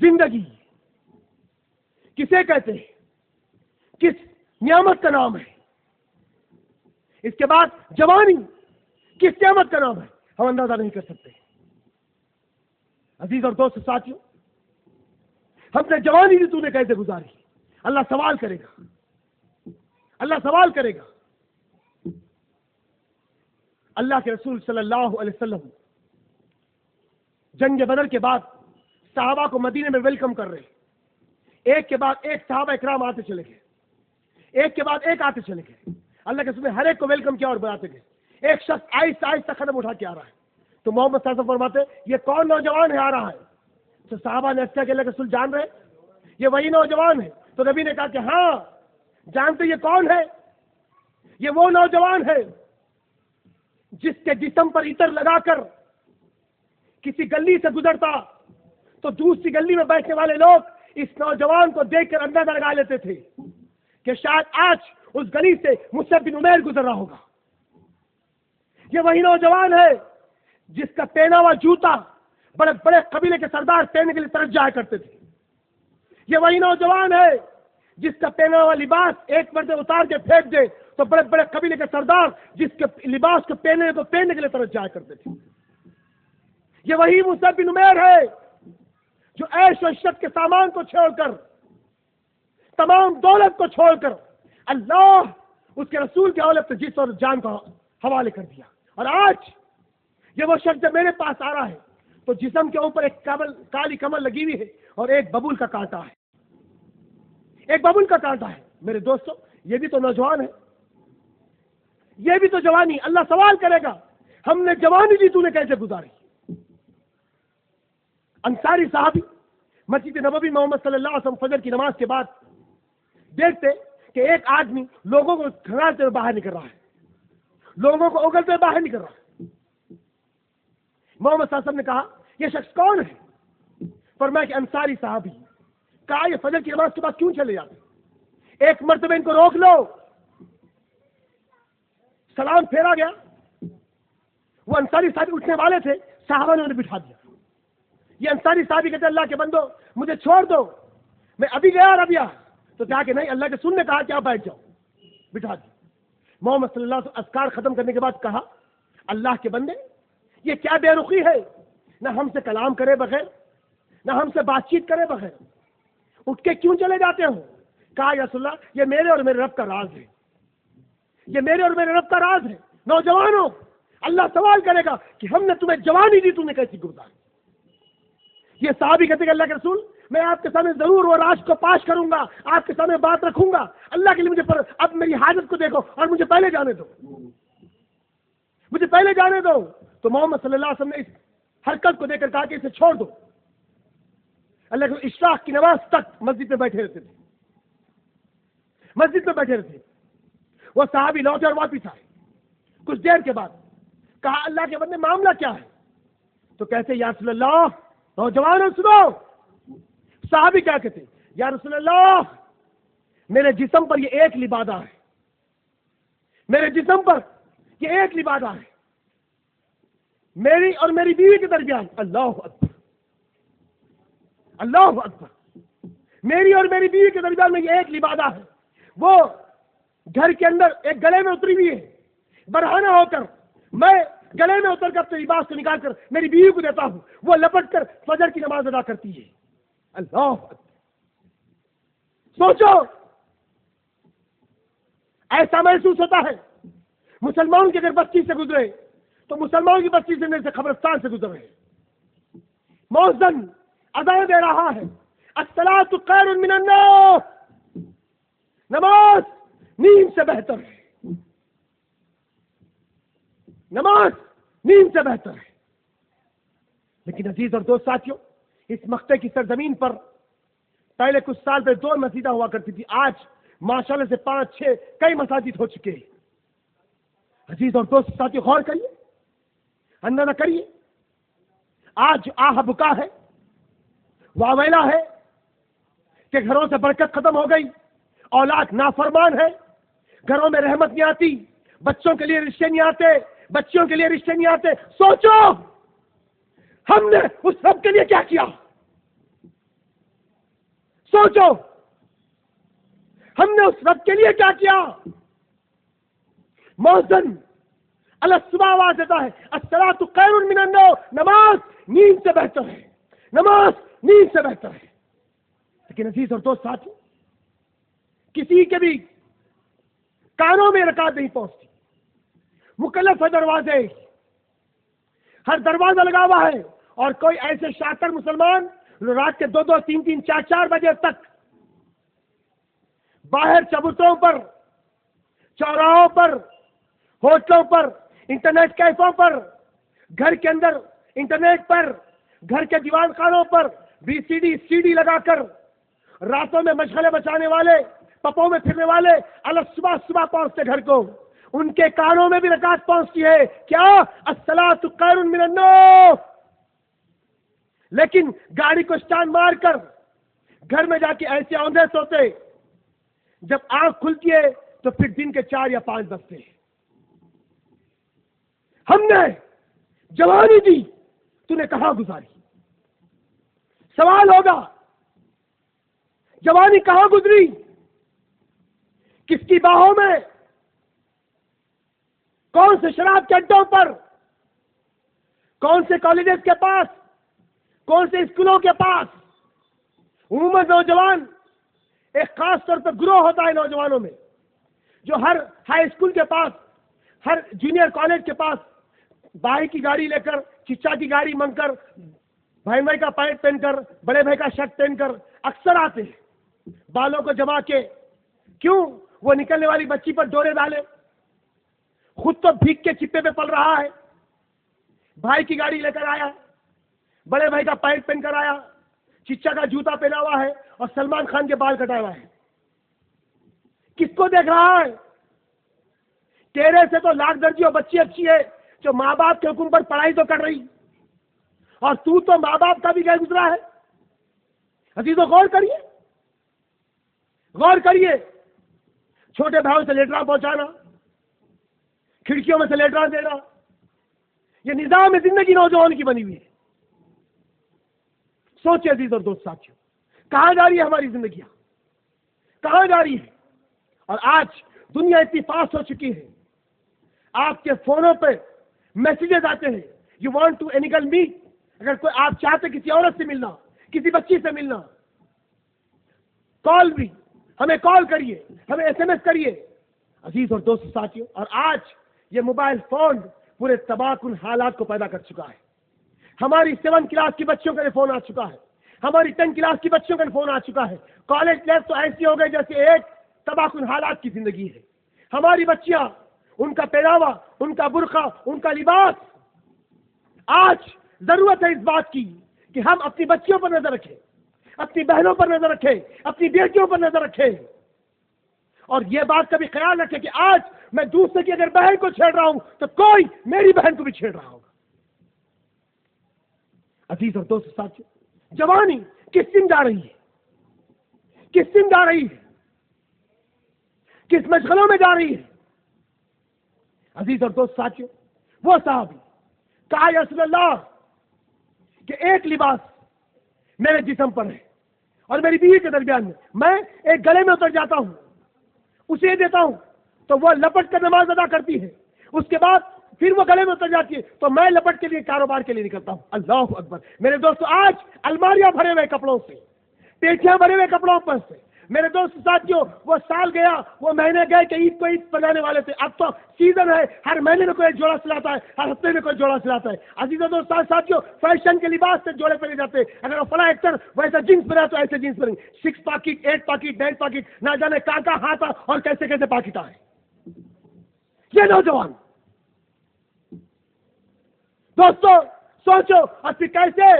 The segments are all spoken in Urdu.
زندگی کسے کہتے ہیں؟ کس نعمت کا نام ہے؟ اس کے بعد جوانی کس نعمت کا نام ہے؟ ہم اندازہ نہیں کر سکتے۔ عزیز اور دوست ساتھیوں، ہم نے جوانی بھی تو نے کیسے گزاری؟ اللہ سوال کرے گا، اللہ سوال کرے گا۔ اللہ کے رسول صلی اللہ علیہ وسلم جنگ بدر کے بعد صحابہ کو مدینے میں ویلکم کر رہے، ایک کے بعد ایک صحابہ اکرام آتے چلے گئے، ایک کے بعد ایک آتے چلے گئے۔ اللہ کے رسول نے ہر ایک کو ویلکم کیا اور بتاتے گئے۔ ایک شخص آہستہ آہستہ قدم اٹھا کے آ رہا ہے، تو محمد صلی اللہ علیہ وسلم فرماتے یہ کون نوجوان ہے آ رہا ہے؟ تو صحابہ نے کہ اللہ کے رسول جان رہے یہ وہی نوجوان ہے؟ تو نبی نے کہا کہ ہاں جانتے یہ کون ہے؟ یہ وہ نوجوان ہے جس کے جسم پر عطر لگا کر کسی گلی سے گزرتا تو دوسری گلی میں بیٹھنے والے لوگ اس نوجوان کو دیکھ کر اندازہ لگا لیتے تھے کہ شاید آج اس گلی سے مصعب بن عمیر گزر رہا ہوگا۔ یہ وہی نوجوان ہے جس کا پہنا ہوا جوتا بڑے بڑے قبیلے کے سردار پہننے کے لیے طرف جایا کرتے تھے۔ یہ وہی نوجوان ہے جس کا پہنا ہوا لباس ایک مرتبہ اتار کے پھینک دے تو بڑے بڑے قبیلے کے سردار جس کے لباس کو پہننے کے لیے طرف جایا کرتے تھے۔ یہ وہی مصعب بن عمیر ہے جو عیش و عشرت کے سامان کو چھوڑ کر، تمام دولت کو چھوڑ کر اللہ اس کے رسول کے حوالے سے جسم اور جان کو حوالے کر دیا۔ اور آج یہ وہ شخص جب میرے پاس آ رہا ہے تو جسم کے اوپر ایک کالی کمر لگی ہوئی ہے اور ایک ببول کا کانٹا ہے، ایک ببول کا کانٹا ہے۔ میرے دوستوں یہ بھی تو نوجوان ہے، یہ بھی تو جوانی۔ اللہ سوال کرے گا ہم نے جوانی دی تو نے کیسے گزاری؟ انصاری صحابی مسجد نبوی محمد صلی اللہ علیہ وسلم فجر کی نماز کے بعد دیکھتے کہ ایک آدمی لوگوں کو کھنگالتے ہوئے باہر نکل رہا ہے، لوگوں کو اگلتے ہوئے باہر نکل رہا ہے۔ محمد صلی اللہ علیہ وسلم نے کہا یہ شخص کون ہے؟ فرمایا کہ انصاری صحابی۔ کہا یہ فجر کی نماز کے بعد کیوں چلے جاتے؟ ایک مرتبہ ان کو روک لو۔ سلام پھیرا گیا، وہ انصاری صحابی اٹھنے والے تھے، صحابہ نے انہیں بٹھا دیا۔ یہ انصاری صحابی کہتے اللہ کے بندو مجھے چھوڑ دو، میں ابھی گیا اور ابھی آ۔ تو کہا کہ نہیں، اللہ کے رسول نے کہا کہ آپ بیٹھ جاؤ، بٹھا دیا۔ محمد صلی اللہ علیہ وسلم اذکار ختم کرنے کے بعد کہا اللہ کے بندے یہ کیا بے رخی ہے، نہ ہم سے کلام کرے بغیر، نہ ہم سے بات چیت کرے بغیر اٹھ کے کیوں چلے جاتے ہو؟ کہا یا رسول اللہ یہ میرے اور میرے رب کا راز ہے، یہ میرے اور میرے رب کا راز ہے۔ نوجوانوں اللہ سوال کرے گا کہ ہم نے تمہیں جوانی دی، تم نے کیسی گزاری؟ یہ صحابی کہتے کہ اللہ کے رسول میں آپ کے سامنے ضرور وہ راز کو پاش کروں گا، آپ کے سامنے بات رکھوں گا، اللہ کے لیے مجھے اب میری حاجت کو دیکھو اور مجھے پہلے جانے دو، مجھے پہلے جانے دو۔ تو محمد صلی اللہ علیہ وسلم نے اس حرکت کو دیکھ کر کہا کہ اسے چھوڑ دو۔ اللہ کے اشراق کی نماز تک مسجد میں بیٹھے رہتے تھے، مسجد میں بیٹھے رہتے۔ وہ صحابی لوٹے اور واپس آئے کچھ دیر کے بعد، کہا اللہ کے بندے معاملہ کیا ہے؟ تو کہتے یا رسول اللہ، نوجوانوں سنو۔ صحابی کیا کہتے یا رسول اللہ میرے جسم پر یہ ایک لبادہ ہے، میرے جسم پر یہ ایک لبادہ ہے، میری اور میری بیوی کے درمیان، اللہ اکبر اللہ اکبر، میری اور میری بیوی کے درمیان میں یہ ایک لبادہ ہے، وہ گھر کے اندر ایک گلے میں اتری ہوئی ہے، برہنہ ہو کر میں گلے میں اتر کر اپنے لباس کو نکال کر میری بیوی کو دیتا ہوں، وہ لپٹ کر فجر کی نماز ادا کرتی ہے۔ اللہ اکبر، سوچو ایسا محسوس ہوتا ہے مسلمان کی اگر بستی سے گزرے تو مسلمان کی بستی سے نہیں سے قبرستان سے گزر رہے۔ مؤذن اذان دے رہا ہے، الصلاۃ خیر من النوم، نماز نیند سے بہتر ہے، نماز نیند سے بہتر ہے۔ لیکن عزیز اور دوست ساتھیوں، اس مقطع کی سرزمین پر پہلے کچھ سال پہ 2 مسجدیں ہوا کرتی تھی، آج ماشاءاللہ سے 5-6 کئی مساجد ہو چکے ہیں۔ عزیز اور دوست ساتھیوں غور کریے، اندازہ کریے، آج آہ بکا ہے، واویلا ہے کہ گھروں سے برکت ختم ہو گئی، اولاد نافرمان ہے، گھروں میں رحمت نہیں آتی، بچوں کے لیے رشتے نہیں آتے، بچیوں کے لیے رشتے نہیں آتے۔ سوچو ہم نے اس رب کے لیے کیا کیا؟ سوچو ہم نے اس رب کے لیے کیا کیا؟ مؤذن الصبح آواز دیتا ہے الصلاۃ خیر من النوم، نماز نیند سے بہتر ہے، نماز نیند سے بہتر ہے۔ لیکن عزیز اور دوست ساتھی، کسی کے بھی کانوں میں رکعت نہیں پہنچتی۔ مکلف ہے دروازے، ہر دروازہ لگا ہوا ہے، اور کوئی ایسے شاطر مسلمان رات کے 2-2, 3-3, 4-4 بجے تک باہر چبوتروں پر، چوراہوں پر، ہوٹلوں پر، انٹرنیٹ کیفوں پر، گھر کے اندر انٹرنیٹ پر، گھر کے دیوان خانوں پر VCD CD لگا کر راتوں میں مشغلے بچانے والے، پپوں میں پھرنے والے صبح صبح پہنچتے گھر کو، ان کے کانوں میں بھی رکعت پہنچتی ہے کیا؟ الصلاۃ خیر من النوم۔ لیکن گاڑی کو اسٹارٹ مار کر گھر میں جا کے ایسے اوندھے سوتے، جب آنکھ کھلتی ہے تو پھر دن کے 4 یا 5 بجتے ہیں۔ ہم نے جوانی دی، تو نے کہاں گزاری؟ سوال ہوگا جوانی کہاں گزری؟ کس کی باہوں میں؟ کون سے شراب کے اڈوں پر؟ کون سے کالجز کے پاس؟ کون سے اسکولوں کے پاس؟ عموماً نوجوان ایک خاص طور پر گروہ ہوتا ہے نوجوانوں میں، جو ہر ہائی اسکول کے پاس، ہر جونیئر کالج کے پاس بھائی کی گاڑی لے کر، چچا کی گاڑی منگ کر، بھائی کا پینٹ پہن کر، بڑے بھائی کا شرٹ پہن کر اکثر آتے ہیں، بالوں کو جما کے۔ کیوں؟ وہ نکلنے والی بچی پر ڈورے ڈالے، خود تو بھیگ کے چپے پہ پل رہا ہے، بھائی کی گاڑی لے کر آیا، بڑے بھائی کا پینٹ پہن کر آیا، چچا کا جوتا پہنا ہوا ہے اور سلمان خان کے بال کٹایا ہوا ہے۔ کس کو دیکھ رہا ہے؟ تیرے سے تو لاکھ درجی اور بچی اچھی ہے جو ماں باپ کے حکم پر پڑھائی تو کر رہی، اور تو ماں باپ کا بھی غیر گزرا ہے۔ عزیزوں غور کریے، غور کریے، چھوٹے بھائیوں سے لیٹرا پہنچانا، کھڑکیوں میں سے لیٹرا دینا، یہ نظام زندگی نوجوان کی بنی ہوئی ہے۔ سوچے عزیز اور دوست ساتھیوں، کہاں جا رہی ہے ہماری زندگیاں؟ کہاں جا رہی ہے؟ اور آج دنیا اتنی فاسٹ ہو چکی ہے، آپ کے فونوں پہ میسیجز آتے ہیں، یو وانٹ ٹو انیگل می، اگر کوئی آپ چاہتے کسی عورت سے ملنا، کسی بچی سے ملنا، کال بھی، ہمیں کال کریے، ہمیں SMS کریے۔ عزیز اور دوست ساتھیوں، اور آج یہ موبائل فون پورے تباہ کن حالات کو پیدا کر چکا ہے۔ ہماری 7 کلاس کی بچوں کا فون آ چکا ہے، ہماری 10 کلاس کی بچوں کا فون آ چکا ہے، کالج لائف تو ایسی ہو گئی جیسے ایک تباہ کن حالات کی زندگی ہے۔ ہماری بچیاں، ان کا پہناوا، ان کا برقع، ان کا لباس، آج ضرورت ہے اس بات کی کہ ہم اپنی بچیوں پر نظر رکھیں، اپنی بہنوں پر نظر رکھیں، اپنی بیٹیوں پر نظر رکھیں، اور یہ بات کا بھی خیال رکھیں کہ آج میں دوسرے کی اگر بہن کو چھیڑ رہا ہوں تو کوئی میری بہن کو بھی چھیڑ رہا ہوگا۔ عزیز اور دوست ساتھیوں، جوانی کس دن جا رہی ہے؟ کس دن جا رہی ہے؟ کس مشغلوں میں جا رہی ہے؟ عزیز اور دوست ساتھیوں، وہ صحابی کہا یا رسول اللہ کہ ایک لباس میرے جسم پر ہے اور میری بیوی کے درمیان میں ایک گلے میں اتر جاتا ہوں، اسے دیتا ہوں تو وہ لپٹ کر نماز ادا کرتی ہے، اس کے بعد پھر وہ گلے میں اتر جاتی ہے تو میں لپٹ کے لیے کاروبار کے لیے نکلتا ہوں۔ اللہ اکبر۔ میرے دوستو، آج الماریاں بھرے ہوئے کپڑوں سے، پیٹیاں بھرے ہوئے کپڑوں پر سے، میرے دوست ساتھیوں، وہ سال گیا، وہ مہینے گئے کہ عید کو عید بنانے والے تھے، اب تو سیزن ہے، ہر مہینے میں کوئی ایک جوڑا سلاتا ہے، ہر ہفتے میں کوئی جوڑا سلاتا ہے۔ عزیزوں دوست ساتھیوں، فیشن کے لباس سے جوڑے پہنے جاتے ہیں، اگر وہ فلاں ایکٹر ویسا جینس پہنا تو ایسے جینس پہنیں، 6 پاکٹ 8 پاکٹ 9 پاکٹ، نہ جانے کہاں ہاتھ اور کیسے کیسے پاکٹ آئے۔ یہ نوجوان دوستو سوچو، اور پھر کیسے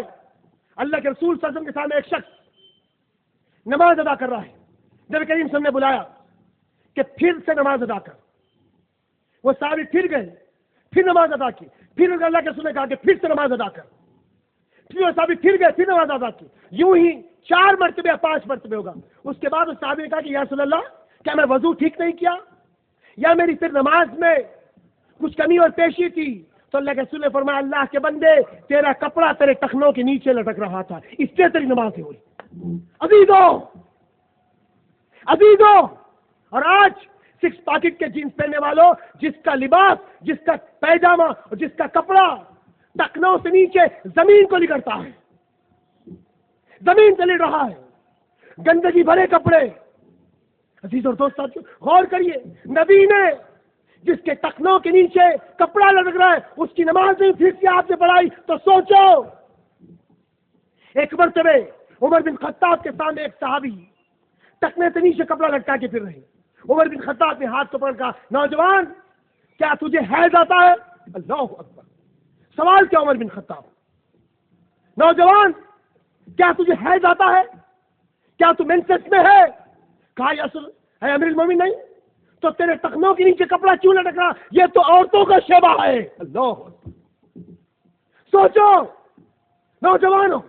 اللہ کے رسول صلی اللہ علیہ وسلم کے سامنے ایک شخص نماز ادا کر رہا ہے، نبی کریم صلی اللہ علیہ وسلم نے بلایا کہ پھر سے نماز ادا کر، وہ صحابی پھر گئے، پھر نماز ادا کی، پھر اللہ کے رسول نے کہا کہ پھر سے نماز ادا کر، پھر وہ صحابی پھر گئے، پھر نماز ادا کی، یوں ہی 4 مرتبہ یا 5 مرتبہ ہوگا۔ اس کے بعد اس صحابی نے کہا کہ یا رسول اللہ، کیا میں وضو ٹھیک نہیں کیا، یا میری پھر نماز میں کچھ کمی اور پیشی تھی؟ تو اللہ کے رسول نے فرمایا، اللہ کے بندے، تیرا کپڑا تیرے ٹخنوں کے نیچے لٹک رہا تھا، اس لیے تیری نماز نہیں ہوئی۔ عزیزوں، عزیزوں، اور آج 6 پاکٹ کے جینس پہننے والوں، جس کا لباس، جس کا پیجامہ اور جس کا کپڑا ٹکنوں سے نیچے زمین کو لگڑتا ہے، زمین سے لڑ رہا ہے، گندگی بھرے کپڑے. عزیز اور دوست ساتھیو، غور کریے، نبی نے جس کے ٹکنوں کے نیچے کپڑا لٹک رہا ہے اس کی نماز نہیں ٹھیک سے آپ نے پڑھائی تو سوچو. ایک مرتبہ عمر بن خطاب کے سامنے ایک صحابی ٹکنے سے نیچے کپڑا لٹکا کے پھر رہے. عمر بن خطاب نے ہاتھ کو پکڑ کہا، نوجوان کیا تجھے حیض آتا ہے؟ اللہ اکبر. سوال کیا عمر بن خطاب، نوجوان کیا تجھے حیض آتا ہے؟ کیا تو مینسس میں ہے؟ کہا یا اے امیر المومنین نہیں تو تیرے ٹخنوں کے نیچے کپڑا کیوں لٹک رہا؟ یہ تو عورتوں کا شیبہ ہے. اللہ اکبر. سوچو نوجوانوں،